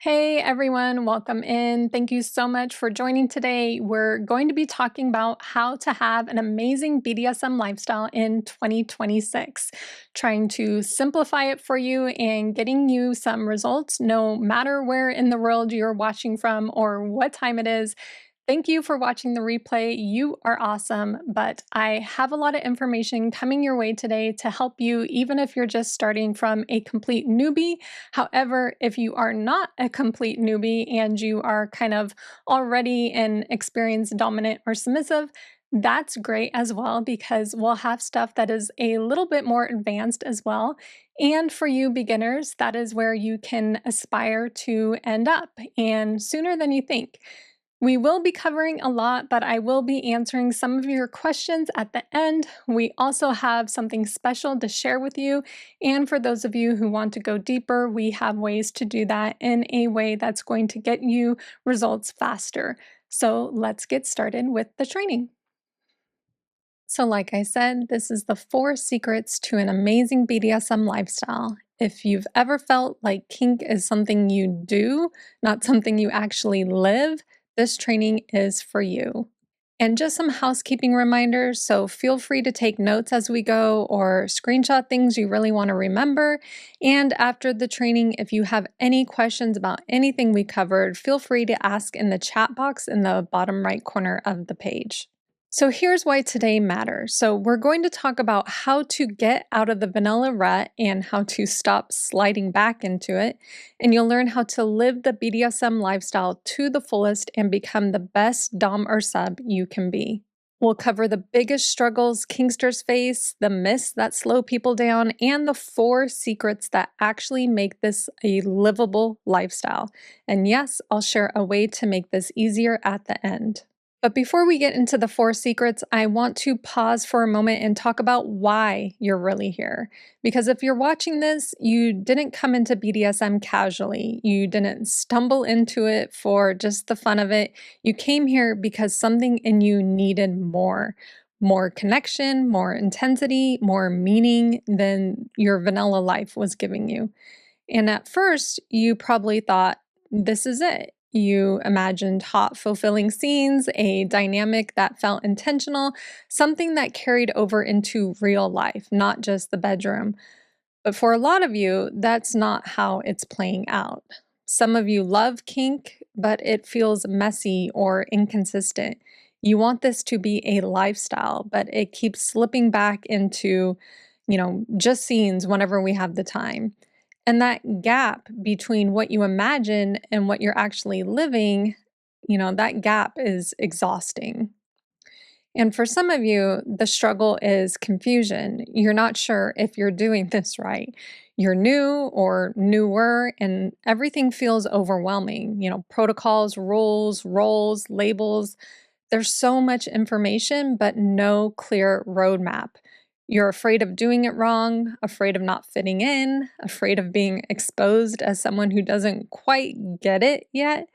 Hey everyone, welcome in. Thank you so much for joining today. We're going to be talking about how to have an amazing BDSM lifestyle in 2026, trying to simplify it for you and getting you some results no matter where in the world you're watching from or what time it is. Thank you for watching the replay. You are awesome, but I have a lot of information coming your way today to help you, even if you're just starting from a complete newbie. However, if you are not a complete newbie and you are kind of already an experienced dominant or submissive, that's great as well because we'll have stuff that is a little bit more advanced as well. And for you beginners, that is where you can aspire to end up, and sooner than you think. We will be covering a lot, but I will be answering some of your questions at the end. We also have something special to share with you. And for those of you who want to go deeper, we have ways to do that in a way that's going to get you results faster. So let's get started with the training. So, like I said, this is the 4 secrets to an amazing BDSM lifestyle. If you've ever felt like kink is something you do, not something you actually live, this training is for you. And just some housekeeping reminders, so feel free to take notes as we go or screenshot things you really want to remember. And after the training, if you have any questions about anything we covered, feel free to ask in the chat box in the bottom right corner of the page. So here's why today matters. So we're going to talk about how to get out of the vanilla rut and how to stop sliding back into it. And you'll learn how to live the BDSM lifestyle to the fullest and become the best dom or sub you can be. We'll cover the biggest struggles kinksters face, the myths that slow people down, and the 4 secrets that actually make this a livable lifestyle. And yes, I'll share a way to make this easier at the end. But before we get into the 4 secrets, I want to pause for a moment and talk about why you're really here. Because if you're watching this, you didn't come into BDSM casually. You didn't stumble into it for just the fun of it. You came here because something in you needed more. More connection, more intensity, more meaning than your vanilla life was giving you. And at first, you probably thought, this is it. You imagined hot, fulfilling scenes, a dynamic that felt intentional, something that carried over into real life, not just the bedroom. But for a lot of you, that's not how it's playing out. Some of you love kink, but it feels messy or inconsistent. You want this to be a lifestyle, but it keeps slipping back into, just scenes whenever we have the time. And that gap between what you imagine and what you're actually living, that gap is exhausting. And for some of you, the struggle is confusion. You're not sure if you're doing this right. You're new or newer, and everything feels overwhelming. Protocols, rules, roles, labels. There's so much information, but no clear roadmap. You're afraid of doing it wrong, afraid of not fitting in, afraid of being exposed as someone who doesn't quite get it yet.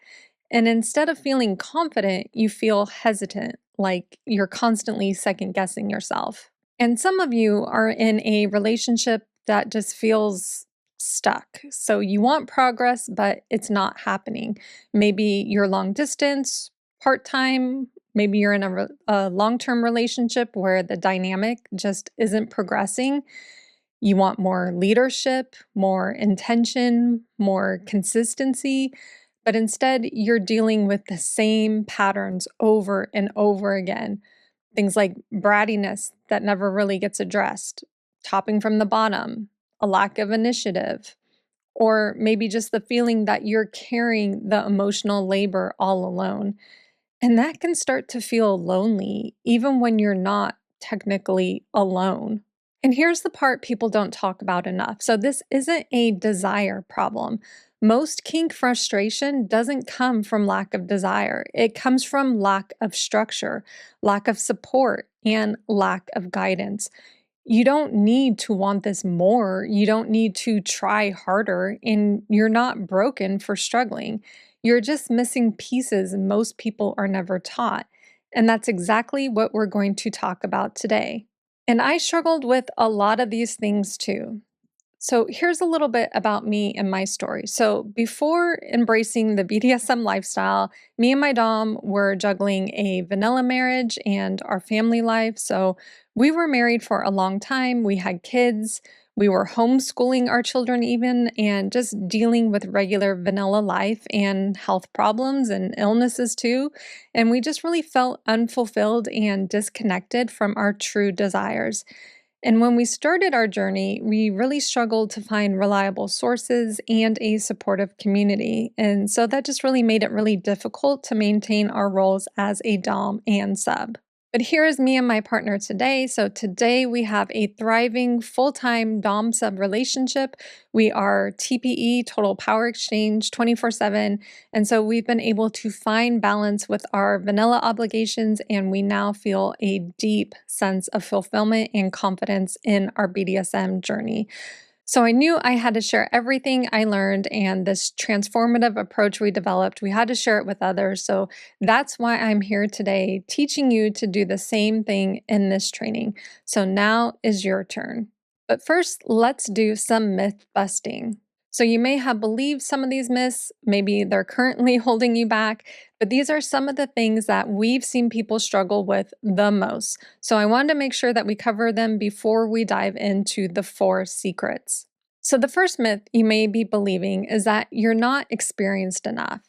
And instead of feeling confident, you feel hesitant, like you're constantly second guessing yourself. And some of you are in a relationship that just feels stuck. So you want progress, but it's not happening. Maybe you're long distance, part time. Maybe you're in a long term relationship where the dynamic just isn't progressing. You want more leadership, more intention, more consistency, but instead you're dealing with the same patterns over and over again. Things like brattiness that never really gets addressed, topping from the bottom, a lack of initiative, or maybe just the feeling that you're carrying the emotional labor all alone. And that can start to feel lonely, even when you're not technically alone. And here's the part people don't talk about enough. So, this isn't a desire problem. Most kink frustration doesn't come from lack of desire, it comes from lack of structure, lack of support, and lack of guidance. You don't need to want this more. You don't need to try harder, and you're not broken for struggling. You're just missing pieces most people are never taught. And that's exactly what we're going to talk about today. And I struggled with a lot of these things too. So, here's a little bit about me and my story. So, before embracing the BDSM lifestyle, me and my Dom were juggling a vanilla marriage and our family life. So, we were married for a long time. We had kids. We were homeschooling our children, even, and just dealing with regular vanilla life and health problems and illnesses too. And we just really felt unfulfilled and disconnected from our true desires. And when we started our journey, we really struggled to find reliable sources and a supportive community. And so that just really made it really difficult to maintain our roles as a Dom and sub. But here is me and my partner today. So today we have a thriving full-time Dom sub relationship. We are TPE, Total Power Exchange, 24/7. And so we've been able to find balance with our vanilla obligations, and we now feel a deep sense of fulfillment and confidence in our BDSM journey. So I knew I had to share everything I learned and this transformative approach we developed. We had to share it with others. So that's why I'm here today, teaching you to do the same thing in this training. So now is your turn. But first, let's do some myth busting. So you may have believed some of these myths, maybe they're currently holding you back, but these are some of the things that we've seen people struggle with the most. So I wanted to make sure that we cover them before we dive into the 4 secrets. So the first myth you may be believing is that you're not experienced enough.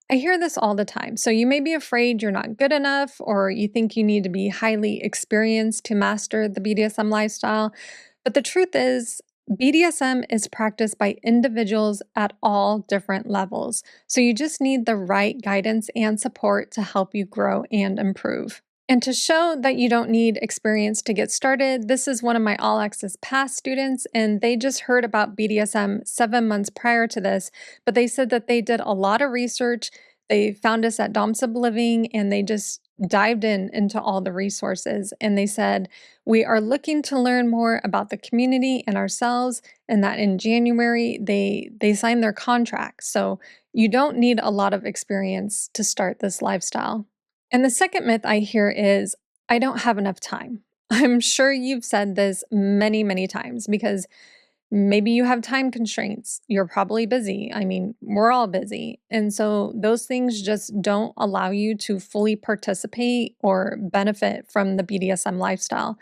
I hear this all the time. So you may be afraid you're not good enough, or you think you need to be highly experienced to master the BDSM lifestyle. But the truth is, BDSM is practiced by individuals at all different levels. So you just need the right guidance and support to help you grow and improve. And to show that you don't need experience to get started, this is one of my All Access Pass students, and they just heard about BDSM 7 months prior to this, but they said that they did a lot of research. They found us at Dom Sub Living, and they just dived into all the resources. And they said, we are looking to learn more about the community and ourselves, and that in January, they signed their contract. So you don't need a lot of experience to start this lifestyle. And the second myth I hear is, I don't have enough time. I'm sure you've said this many, many times because maybe you have time constraints. You're probably busy. I mean, we're all busy. And so those things just don't allow you to fully participate or benefit from the BDSM lifestyle.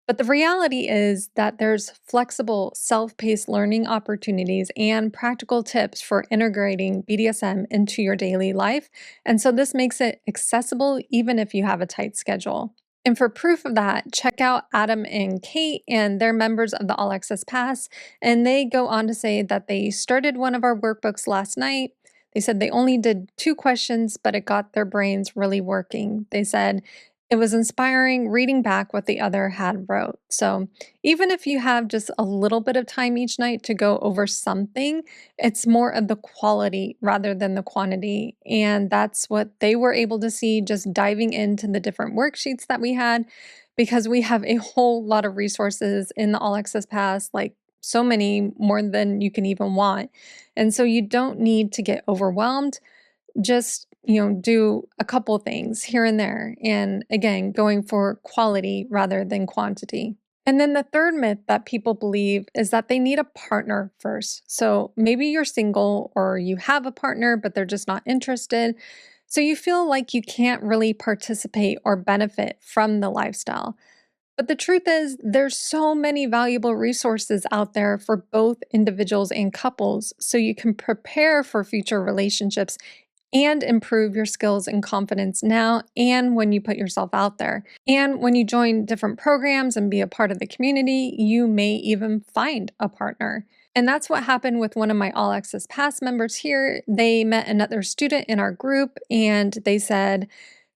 But the reality is that there's flexible, self-paced learning opportunities and practical tips for integrating BDSM into your daily life. And so this makes it accessible even if you have a tight schedule. And for proof of that, check out Adam and Kate, and they're members of the All Access Pass. And they go on to say that they started one of our workbooks last night. They said they only did 2 questions, but it got their brains really working. They said, it was inspiring reading back what the other had wrote. So, even if you have just a little bit of time each night to go over something, it's more of the quality rather than the quantity. And that's what they were able to see just diving into the different worksheets that we had, because we have a whole lot of resources in the All Access Pass, like so many more than you can even want. And so, you don't need to get overwhelmed. Just, do a couple things here and there. And again, going for quality rather than quantity. And then the third myth that people believe is that they need a partner first. So maybe you're single or you have a partner, but they're just not interested. So you feel like you can't really participate or benefit from the lifestyle. But the truth is, there's so many valuable resources out there for both individuals and couples, so you can prepare for future relationships and improve your skills and confidence now and when you put yourself out there. And when you join different programs and be a part of the community, you may even find a partner. And that's what happened with one of my All Access Pass members here. They met another student in our group and they said,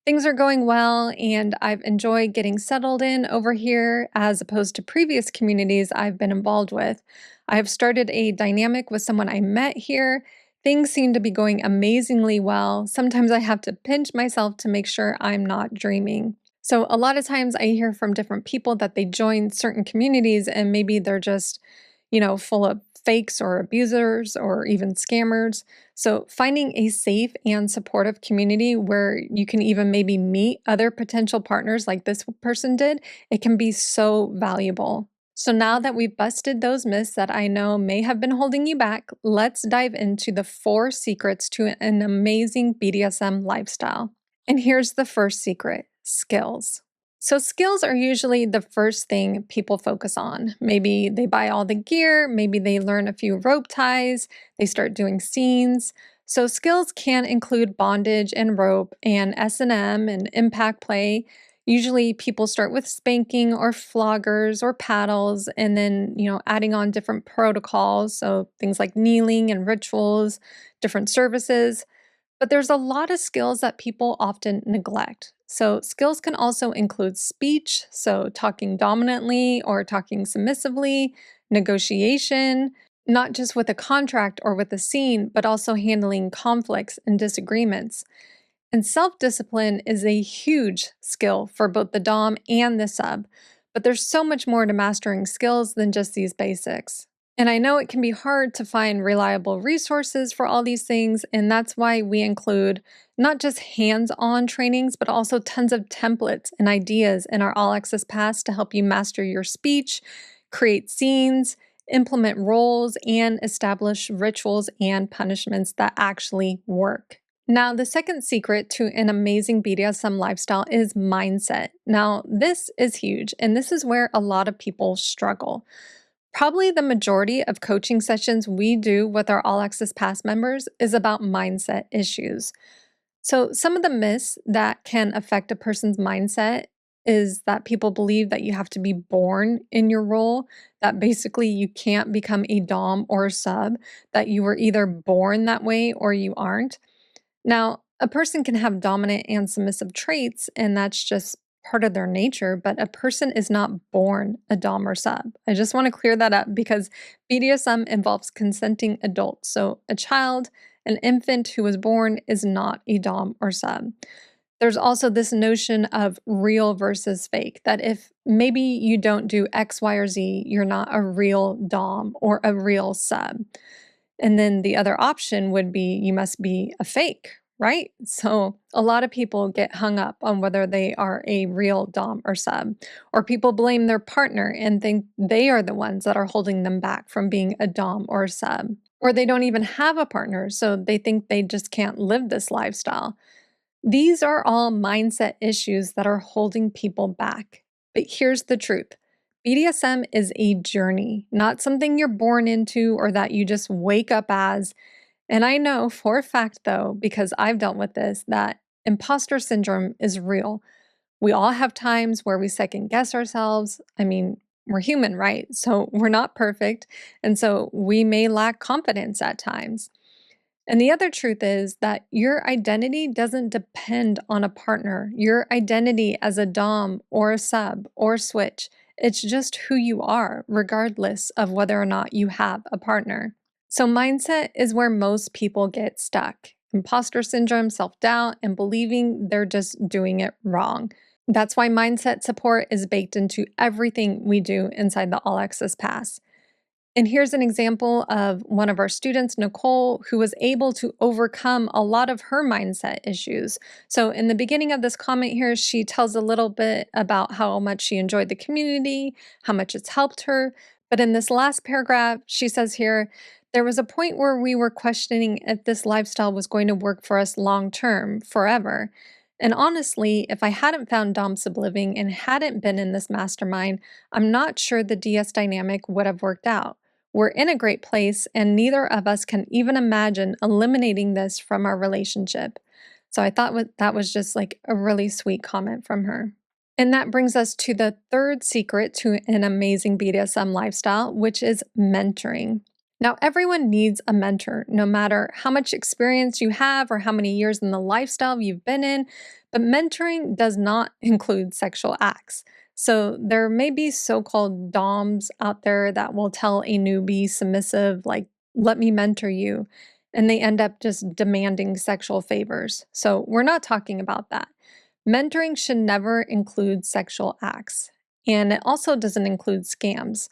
things are going well, and I've enjoyed getting settled in over here as opposed to previous communities I've been involved with. I've started a dynamic with someone I met here. Things seem to be going amazingly well. Sometimes I have to pinch myself to make sure I'm not dreaming. So, a lot of times I hear from different people that they join certain communities and maybe they're just, full of fakes or abusers or even scammers. So, finding a safe and supportive community where you can even maybe meet other potential partners like this person did, it can be so valuable. So now that we've busted those myths that I know may have been holding you back, let's dive into the 4 secrets to an amazing BDSM lifestyle. And here's the first secret: skills. So, skills are usually the first thing people focus on. Maybe they buy all the gear, maybe they learn a few rope ties, they start doing scenes. So, skills can include bondage and rope and S&M and impact play. Usually, people start with spanking or floggers or paddles, and then, adding on different protocols. So, things like kneeling and rituals, different services. But there's a lot of skills that people often neglect. So, skills can also include speech, so talking dominantly or talking submissively, negotiation, not just with a contract or with a scene, but also handling conflicts and disagreements. And self discipline is a huge skill for both the Dom and the sub, but there's so much more to mastering skills than just these basics. And I know it can be hard to find reliable resources for all these things, and that's why we include not just hands on trainings, but also tons of templates and ideas in our All Access Pass to help you master your speech, create scenes, implement roles, and establish rituals and punishments that actually work. Now, the second secret to an amazing BDSM lifestyle is mindset. Now, this is huge, and this is where a lot of people struggle. Probably the majority of coaching sessions we do with our All Access Pass members is about mindset issues. So, some of the myths that can affect a person's mindset is that people believe that you have to be born in your role, that basically you can't become a Dom or a sub, that you were either born that way or you aren't. Now, a person can have dominant and submissive traits, and that's just part of their nature, but a person is not born a Dom or sub. I just want to clear that up because BDSM involves consenting adults. So, a child, an infant who was born, is not a Dom or sub. There's also this notion of real versus fake, that if maybe you don't do X, Y, or Z, you're not a real Dom or a real sub. And then the other option would be you must be a fake, right? So a lot of people get hung up on whether they are a real Dom or sub, or people blame their partner and think they are the ones that are holding them back from being a Dom or a sub. Or they don't even have a partner, so they think they just can't live this lifestyle. These are all mindset issues that are holding people back. But here's the truth: BDSM is a journey, not something you're born into or that you just wake up as. And I know for a fact, though, because I've dealt with this, that imposter syndrome is real. We all have times where we second guess ourselves. I mean, we're human, right? So we're not perfect. And so we may lack confidence at times. And the other truth is that your identity doesn't depend on a partner. Your identity as a Dom or a sub or switch, it's just who you are, regardless of whether or not you have a partner. So, mindset is where most people get stuck: imposter syndrome, self doubt, and believing they're just doing it wrong. That's why mindset support is baked into everything we do inside the All Access Pass. And here's an example of one of our students, Nicole, who was able to overcome a lot of her mindset issues. So, in the beginning of this comment here, she tells a little bit about how much she enjoyed the community, how much it's helped her. But in this last paragraph, she says here, there was a point where we were questioning if this lifestyle was going to work for us long term, forever. And honestly, if I hadn't found Dom Subliving and hadn't been in this mastermind, I'm not sure the DS dynamic would have worked out. We're in a great place, and neither of us can even imagine eliminating this from our relationship. So I thought that was just like a really sweet comment from her. And that brings us to the third secret to an amazing BDSM lifestyle, which is mentoring. Now, everyone needs a mentor, no matter how much experience you have or how many years in the lifestyle you've been in, but mentoring does not include sexual acts. So there may be so-called DOMs out there that will tell a newbie submissive, like, let me mentor you, and they end up just demanding sexual favors. So we're not talking about that. Mentoring should never include sexual acts, and it also doesn't include scams.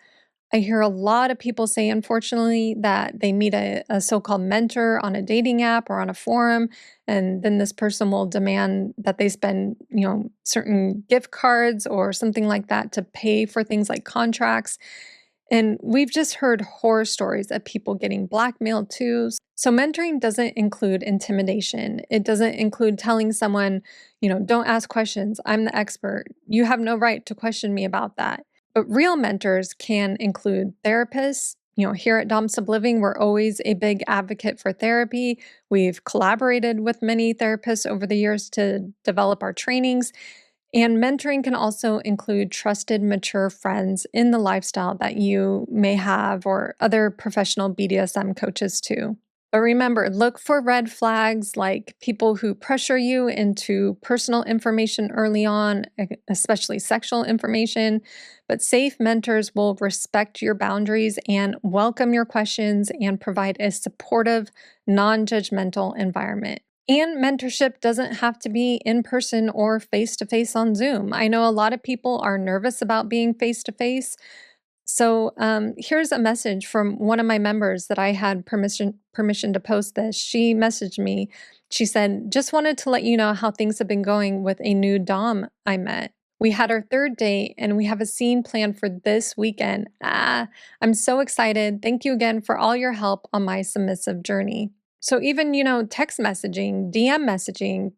I hear a lot of people say, unfortunately, that they meet a so-called mentor on a dating app or on a forum, and then this person will demand that they spend, certain gift cards or something like that to pay for things like contracts. And we've just heard horror stories of people getting blackmailed too. So mentoring doesn't include intimidation. It doesn't include telling someone, don't ask questions. I'm the expert. You have no right to question me about that. But real mentors can include therapists. Here at Dom Sub Living, we're always a big advocate for therapy. We've collaborated with many therapists over the years to develop our trainings. And mentoring can also include trusted, mature friends in the lifestyle that you may have, or other professional BDSM coaches too. But remember, look for red flags like people who pressure you into personal information early on, especially sexual information. But safe mentors will respect your boundaries and welcome your questions and provide a supportive, non judgmental environment. And mentorship doesn't have to be in person or face to face on Zoom. I know a lot of people are nervous about being face to face. So here's a message from one of my members that I had permission to post this. She messaged me. She said, "Just wanted to let you know how things have been going with a new dom I met. We had our third date and we have a scene planned for this weekend. I'm so excited. Thank you again for all your help on my submissive journey." So even, text messaging, DM messaging,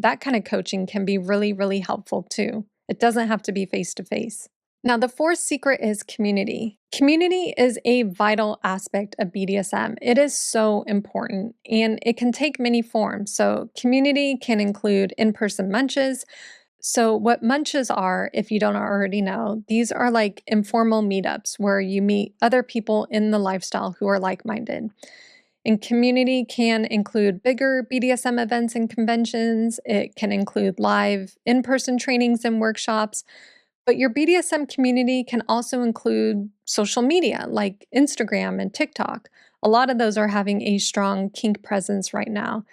that kind of coaching can be really, really helpful too. It doesn't have to be face to face. Now, the fourth secret is community. Community is a vital aspect of BDSM. It is so important and it can take many forms. So, community can include in person munches. So, what munches are, if you don't already know, these are like informal meetups where you meet other people in the lifestyle who are like minded. And community can include bigger BDSM events and conventions. It can include live in person trainings and workshops. But your BDSM community can also include social media like Instagram and TikTok. A lot of those are having a strong kink presence right now.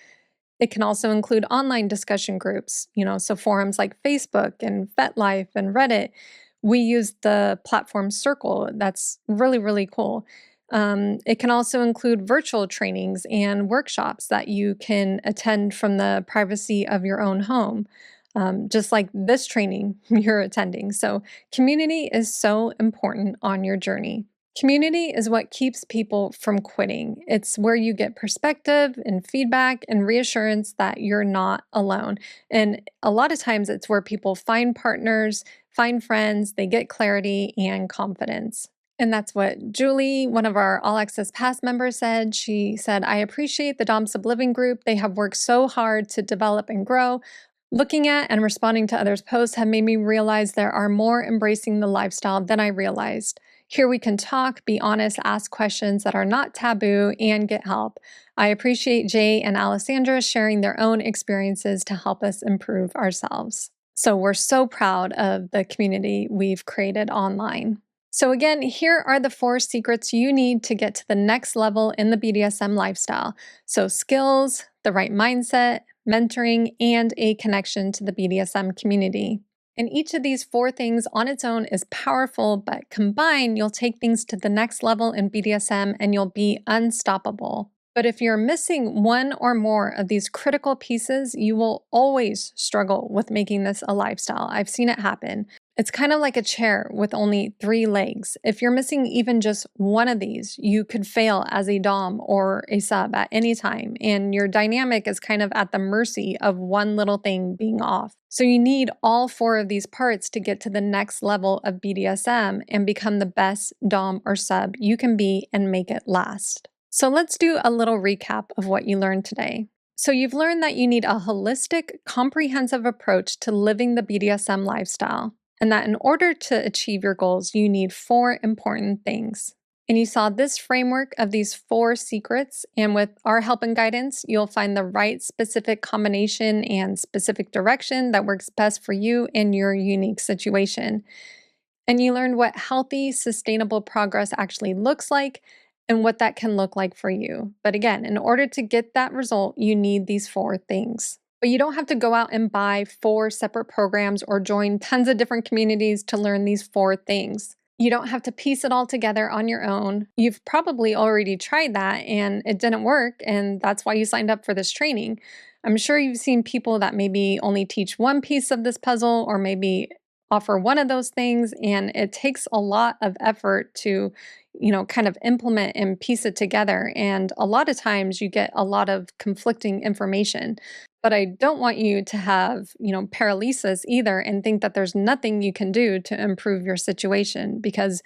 It can also include online discussion groups, so forums like Facebook and FetLife and Reddit. We use the platform Circle. That's really, really cool. It can also include virtual trainings and workshops that you can attend from the privacy of your own home, just like this training you're attending. So, community is so important on your journey. Community is what keeps people from quitting. It's where you get perspective and feedback and reassurance that you're not alone. And a lot of times it's where people find partners, find friends, they get clarity and confidence. And that's what Julie, one of our All Access Pass members, said. She said, "I appreciate the Dom Sub Living group. They have worked so hard to develop and grow. Looking at and responding to others' posts have made me realize there are more embracing the lifestyle than I realized. Here we can talk, be honest, ask questions that are not taboo, and get help. I appreciate Jay and Alessandra sharing their own experiences to help us improve ourselves." So we're so proud of the community we've created online. So again, here are the 4 secrets you need to get to the next level in the BDSM lifestyle. So skills, the right mindset, mentoring, and a connection to the BDSM community. And each of these 4 things on its own is powerful, but combined, you'll take things to the next level in BDSM and you'll be unstoppable. But if you're missing one or more of these critical pieces, you will always struggle with making this a lifestyle. I've seen it happen. It's kind of like a chair with only 3 legs. If you're missing even just one of these, you could fail as a dom or a sub at any time, and your dynamic is kind of at the mercy of one little thing being off. So you need all 4 of these parts to get to the next level of BDSM and become the best dom or sub you can be and make it last. So let's do a little recap of what you learned today. So you've learned that you need a holistic, comprehensive approach to living the BDSM lifestyle, and that in order to achieve your goals, you need 4 important things. And you saw this framework of these 4 secrets, and with our help and guidance, you'll find the right specific combination and specific direction that works best for you in your unique situation. And you learned what healthy, sustainable progress actually looks like and what that can look like for you. But again, in order to get that result, you need these 4 things. But you don't have to go out and buy 4 separate programs or join tons of different communities to learn these 4 things. You don't have to piece it all together on your own. You've probably already tried that and it didn't work, and that's why you signed up for this training. I'm sure you've seen people that maybe only teach one piece of this puzzle or maybe offer one of those things, and it takes a lot of effort to, kind of implement and piece it together. And a lot of times you get a lot of conflicting information. But I don't want you to have, paralysis either and think that there's nothing you can do to improve your situation because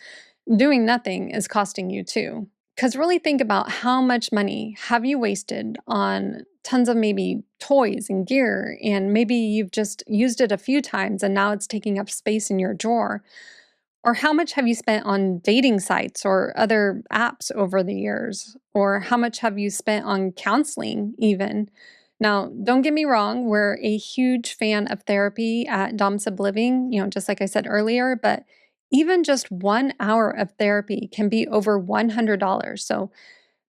doing nothing is costing you too. Because really think about how much money have you wasted on tons of maybe toys and gear, and maybe you've just used it a few times and now it's taking up space in your drawer. Or how much have you spent on dating sites or other apps over the years? Or how much have you spent on counseling, even? Now, don't get me wrong, we're a huge fan of therapy at Dom Sub Living, just like I said earlier, but even just 1 hour of therapy can be over $100. So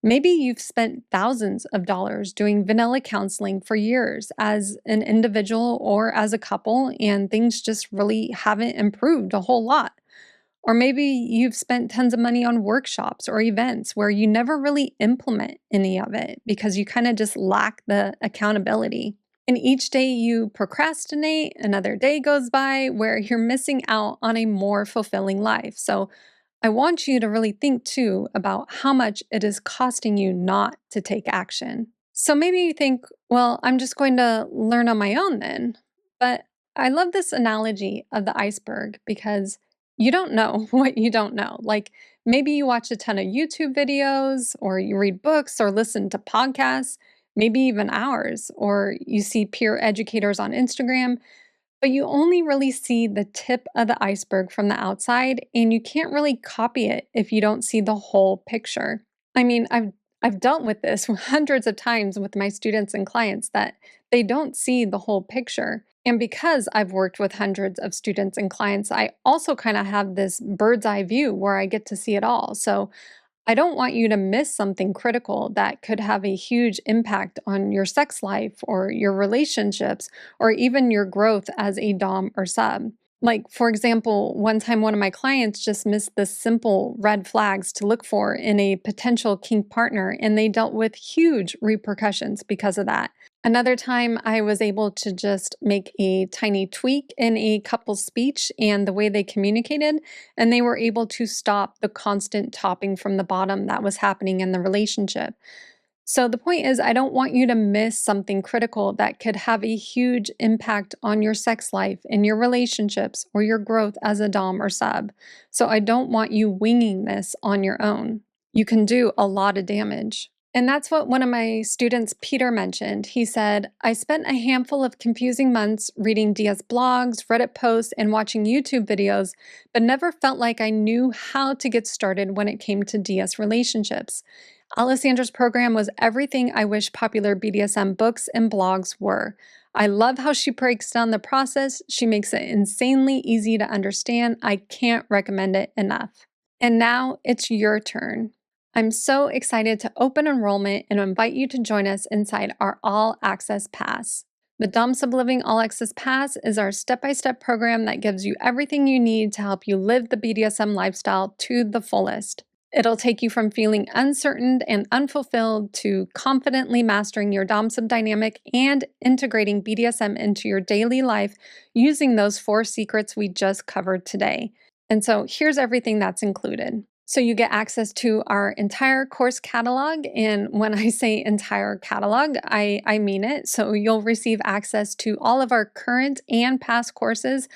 maybe you've spent thousands of dollars doing vanilla counseling for years as an individual or as a couple, and things just really haven't improved a whole lot. Or maybe you've spent tons of money on workshops or events where you never really implement any of it because you kind of just lack the accountability. And each day you procrastinate, another day goes by where you're missing out on a more fulfilling life. So I want you to really think too about how much it is costing you not to take action. So maybe you think, well, I'm just going to learn on my own then. But I love this analogy of the iceberg because you don't know what you don't know. Like maybe you watch a ton of YouTube videos, or you read books, or listen to podcasts, maybe even hours, or you see peer educators on Instagram, but you only really see the tip of the iceberg from the outside, and you can't really copy it if you don't see the whole picture. I mean, I've dealt with this hundreds of times with my students and clients that they don't see the whole picture. And because I've worked with hundreds of students and clients, I also kind of have this bird's eye view where I get to see it all. So I don't want you to miss something critical that could have a huge impact on your sex life or your relationships or even your growth as a Dom or sub. Like, for example, one time one of my clients just missed the simple red flags to look for in a potential kink partner, and they dealt with huge repercussions because of that. Another time, I was able to just make a tiny tweak in a couple's speech and the way they communicated, and they were able to stop the constant topping from the bottom that was happening in the relationship. So the point is, I don't want you to miss something critical that could have a huge impact on your sex life and your relationships or your growth as a Dom or sub. So I don't want you winging this on your own. You can do a lot of damage. And that's what one of my students, Peter, mentioned. He said, I spent a handful of confusing months reading DS blogs, Reddit posts, and watching YouTube videos, but never felt like I knew how to get started when it came to DS relationships. Alessandra's program was everything I wish popular BDSM books and blogs were. I love how she breaks down the process. She makes it insanely easy to understand. I can't recommend it enough. And now it's your turn. I'm so excited to open enrollment and invite you to join us inside our All Access Pass. The Dom Sub Living All Access Pass is our step-by-step program that gives you everything you need to help you live the BDSM lifestyle to the fullest. It'll take you from feeling uncertain and unfulfilled to confidently mastering your Dom Sub dynamic and integrating BDSM into your daily life using those 4 secrets we just covered today. And so here's everything that's included. So you get access to our entire course catalog. And when I say entire catalog, I mean it. So you'll receive access to all of our current and past courses.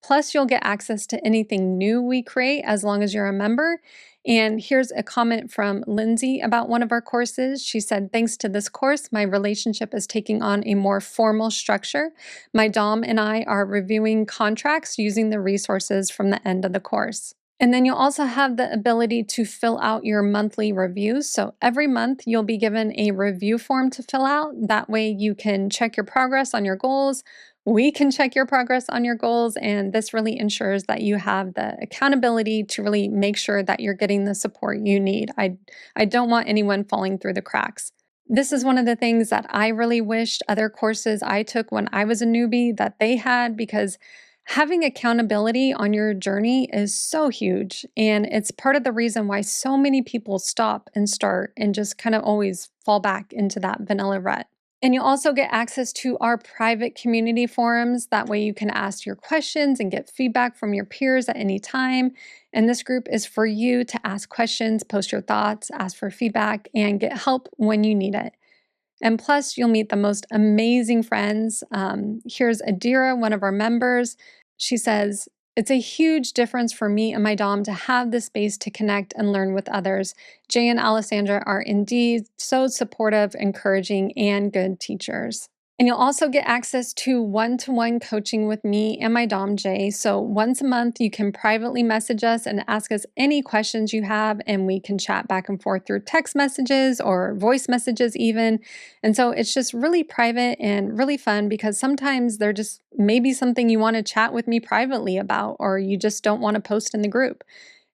Plus, you'll get access to anything new we create as long as you're a member. And here's a comment from Lindsay about one of our courses. She said, thanks to this course, my relationship is taking on a more formal structure. My Dom and I are reviewing contracts using the resources from the end of the course. And then you'll also have the ability to fill out your monthly reviews. So every month you'll be given a review form to fill out. That way you can check your progress on your goals. We can check your progress on your goals. And this really ensures that you have the accountability to really make sure that you're getting the support you need. I don't want anyone falling through the cracks. This is one of the things that I really wished other courses I took when I was a newbie that they had, because Having accountability on your journey is so huge, and it's part of the reason why so many people stop and start and just kind of always fall back into that vanilla rut. And you'll also get access to our private community forums. That way, you can ask your questions and get feedback from your peers at any time. And this group is for you to ask questions, post your thoughts, ask for feedback, and get help when you need it. And plus, you'll meet the most amazing friends. Here's Adira, one of our members. She says, "It's a huge difference for me and my Dom to have this space to connect and learn with others. Jay and Alessandra are indeed so supportive, encouraging, and good teachers." And you'll also get access to one-to-one coaching with me and my Dom Jay. So once a month, you can privately message us and ask us any questions you have, and we can chat back and forth through text messages or voice messages even. And so it's just really private and really fun because sometimes there just may be something you want to chat with me privately about, or you just don't want to post in the group.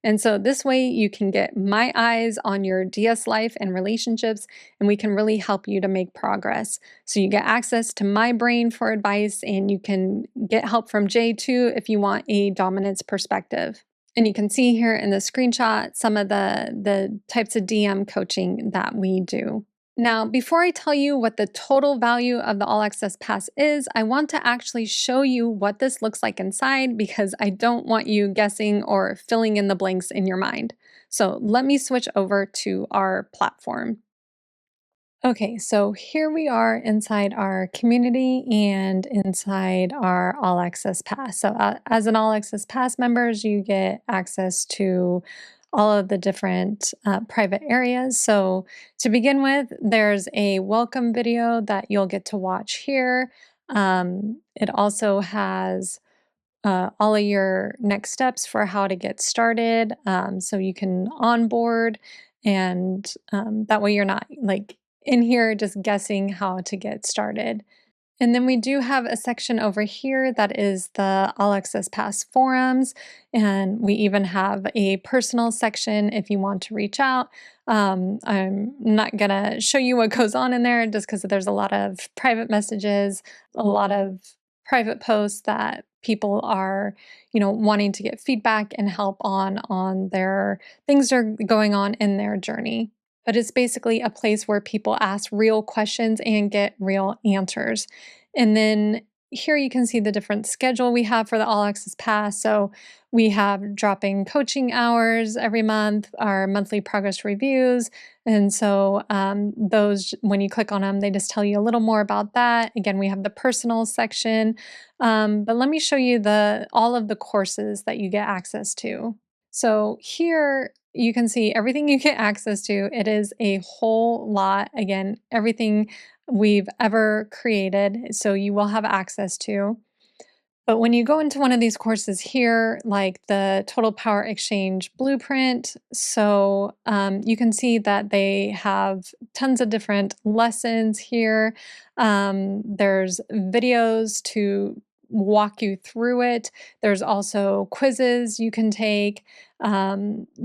And so this way you can get my eyes on your DS life and relationships, and we can really help you to make progress. So you get access to my brain for advice, and you can get help from Jay too if you want a dominance perspective. And you can see here in the screenshot some of the types of DM coaching that we do. Now, before I tell you what the total value of the All Access Pass is, I want to actually show you what this looks like inside because I don't want you guessing or filling in the blanks in your mind. So let me switch over to our platform. Okay, so here we are inside our community and inside our All Access Pass. So, as an All Access Pass members, you get access to all of the different private areas. So, to begin with, there's a welcome video that you'll get to watch here. It also has all of your next steps for how to get started. So you can onboard, and that way you're not like in here just guessing how to get started. And then we do have a section over here that is the All Access Pass forums. And we even have a personal section if you want to reach out. I'm not going to show you what goes on in there just because there's a lot of private messages, a lot of private posts that people are, wanting to get feedback and help on their things that are going on in their journey. But it's basically a place where people ask real questions and get real answers. And then here you can see the different schedule we have for the All Access Pass. So we have dropping coaching hours every month, our monthly progress reviews. And so those, when you click on them, they just tell you a little more about that. Again, we have the personal section. But let me show you all of the courses that you get access to. So here you can see everything you get access to. It is a whole lot. Again, everything we've ever created, so you will have access to. But when you go into one of these courses here, like the Total Power Exchange Blueprint, so you can see that they have tons of different lessons here. There's videos to walk you through it. There's also quizzes you can take,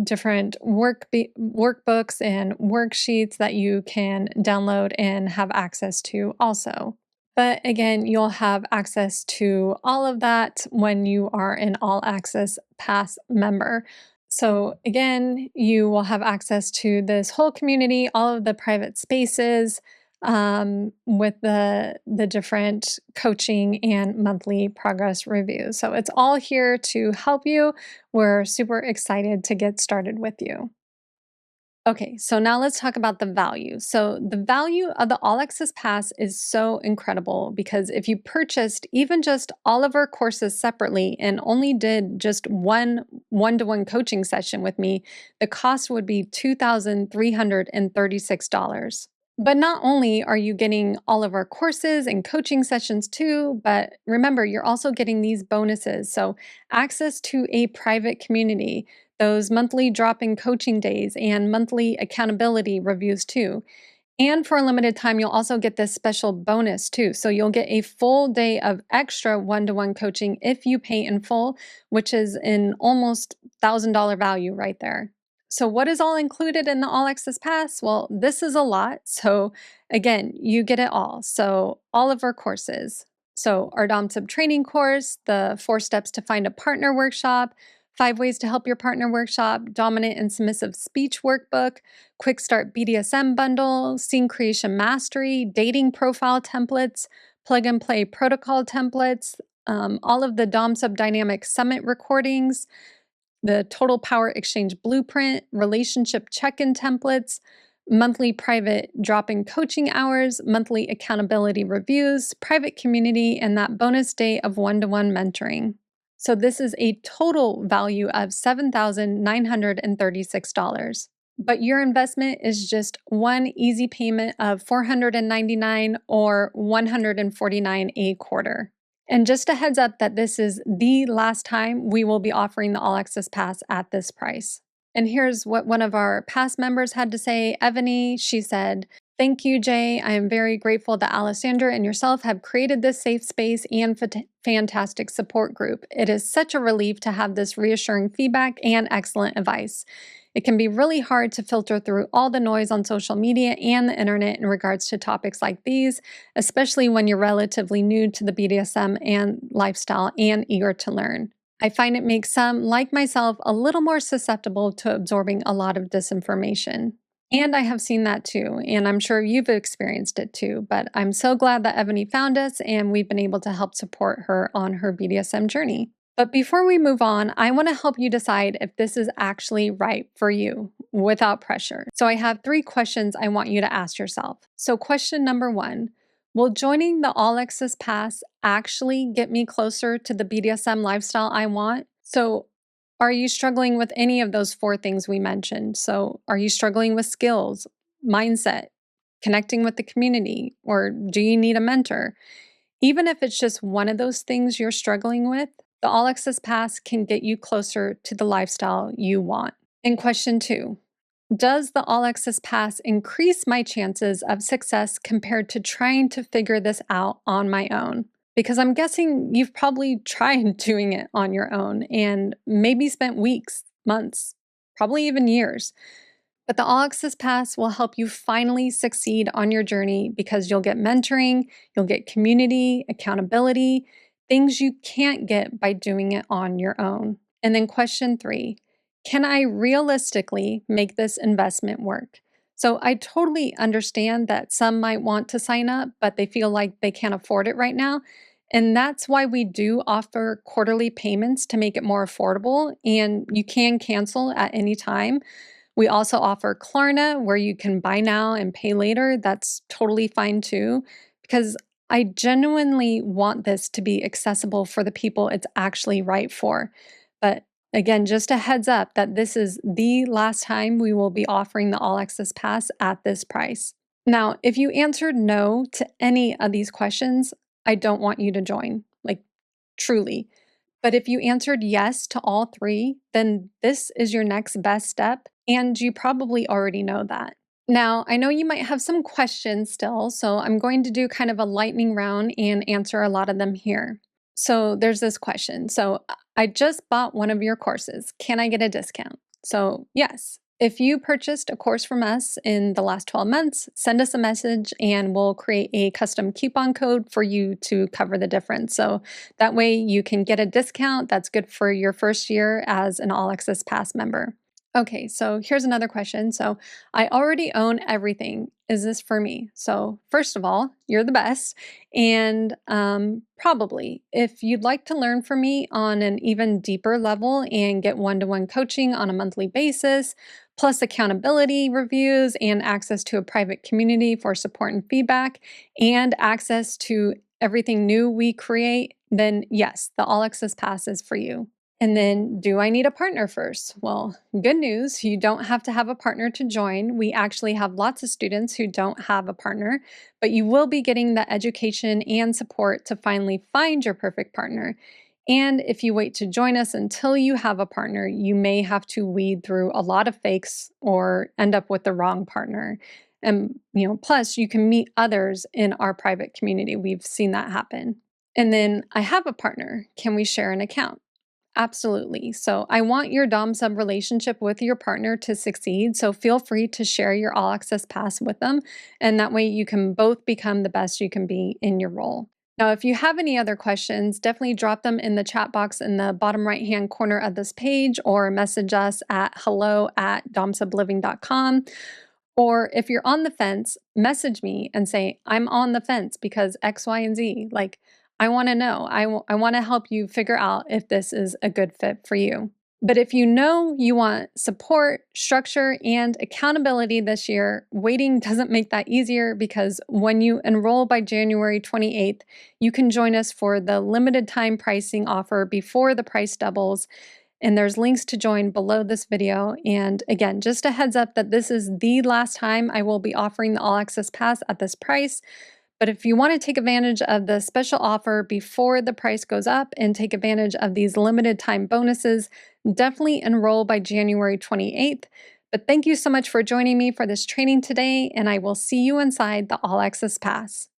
different workbooks and worksheets that you can download and have access to also. But again, you'll have access to all of that when you are an All Access Pass member. So again, you will have access to this whole community, all of the private spaces, with the different coaching and monthly progress reviews. So it's all here to help you. We're super excited to get started with you. Okay, so now let's talk about the value. So, the value of the All Access Pass is so incredible because if you purchased even just all of our courses separately and only did just one-to-one coaching session with me, the cost would be $2,336. But not only are you getting all of our courses and coaching sessions too, but remember, you're also getting these bonuses. So, access to a private community, those monthly drop in coaching days, and monthly accountability reviews too. And for a limited time, you'll also get this special bonus too. So you'll get a full day of extra one-to-one coaching if you pay in full, which is an almost $1,000 value right there. So what is all included in the All Access Pass? Well, this is a lot. So again, you get it all. So all of our courses. So, our Dom Sub training course, the 4 steps to find a partner workshop, 5 ways to help your partner workshop, dominant and submissive speech workbook, quick start BDSM bundle, scene creation mastery, dating profile templates, plug and play protocol templates, all of the Dom Sub dynamic summit recordings, the Total Power Exchange Blueprint, relationship check in templates, monthly private drop in coaching hours, monthly accountability reviews, private community, and that bonus day of one-to-one mentoring. So, this is a total value of $7,936. But your investment is just one easy payment of $499 or $149 a quarter. And just a heads up that this is the last time we will be offering the All Access Pass at this price. And here's what one of our past members had to say. Ebony, she said, "Thank you, Jay. I am very grateful that Alessandra and yourself have created this safe space and fantastic support group. It is such a relief to have this reassuring feedback and excellent advice. It can be really hard to filter through all the noise on social media and the internet in regards to topics like these, especially when you're relatively new to the BDSM and lifestyle and eager to learn. I find it makes some, like myself, a little more susceptible to absorbing a lot of disinformation." And I have seen that too, and I'm sure you've experienced it too, but I'm so glad that Ebony found us and we've been able to help support her on her BDSM journey. But before we move on, I want to help you decide if this is actually right for you without pressure. So I have 3 questions I want you to ask yourself. So question number 1, will joining the All Access Pass actually get me closer to the BDSM lifestyle I want? So are you struggling with any of those 4 things we mentioned? So are you struggling with skills, mindset, connecting with the community, or do you need a mentor? Even if it's just one of those things you're struggling with, the All Access Pass can get you closer to the lifestyle you want. And question 2, does the All Access Pass increase my chances of success compared to trying to figure this out on my own? Because I'm guessing you've probably tried doing it on your own and maybe spent weeks, months, probably even years. But the All Access Pass will help you finally succeed on your journey because you'll get mentoring, you'll get community, accountability, things you can't get by doing it on your own. And then question 3, can I realistically make this investment work? So I totally understand that some might want to sign up, but they feel like they can't afford it right now. And that's why we do offer quarterly payments to make it more affordable, and you can cancel at any time. We also offer Klarna, where you can buy now and pay later. That's totally fine too, because I genuinely want this to be accessible for the people it's actually right for. But again, just a heads up that this is the last time we will be offering the All Access Pass at this price. Now, if you answered no to any of these questions, I don't want you to join, like truly. But if you answered yes to all 3, then this is your next best step, and you probably already know that. Now, I know you might have some questions still, so I'm going to do kind of a lightning round and answer a lot of them here. So there's this question. So I just bought one of your courses. Can I get a discount? So yes. If you purchased a course from us in the last 12 months, send us a message and we'll create a custom coupon code for you to cover the difference. So that way you can get a discount that's good for your first year as an All Access Pass member. Okay, so here's another question. So I already own everything. Is this for me? So first of all, you're the best. And probably if you'd like to learn from me on an even deeper level and get one-to-one coaching on a monthly basis, plus accountability reviews and access to a private community for support and feedback, and access to everything new we create, then yes, the All Access Pass is for you. And then, do I need a partner first? Well, good news, you don't have to have a partner to join. We actually have lots of students who don't have a partner, but you will be getting the education and support to finally find your perfect partner. And if you wait to join us until you have a partner, you may have to weed through a lot of fakes or end up with the wrong partner. And, plus you can meet others in our private community. We've seen that happen. And then, I have a partner. Can we share an account? Absolutely. So I want your Dom sub relationship with your partner to succeed. So feel free to share your All Access Pass with them. And that way you can both become the best you can be in your role. Now, if you have any other questions, definitely drop them in the chat box in the bottom right-hand corner of this page or message us at hello@domsubliving.com. Or if you're on the fence, message me and say, I'm on the fence because X, Y, and Z. Like, I want to know. I want to help you figure out if this is a good fit for you. But if you know you want support, structure, and accountability this year, waiting doesn't make that easier because when you enroll by January 28th, you can join us for the limited time pricing offer before the price doubles. And there's links to join below this video. And again, just a heads up that this is the last time I will be offering the All Access Pass at this price. But if you want to take advantage of the special offer before the price goes up and take advantage of these limited time bonuses, definitely enroll by January 28th. But thank you so much for joining me for this training today, and I will see you inside the All Access Pass.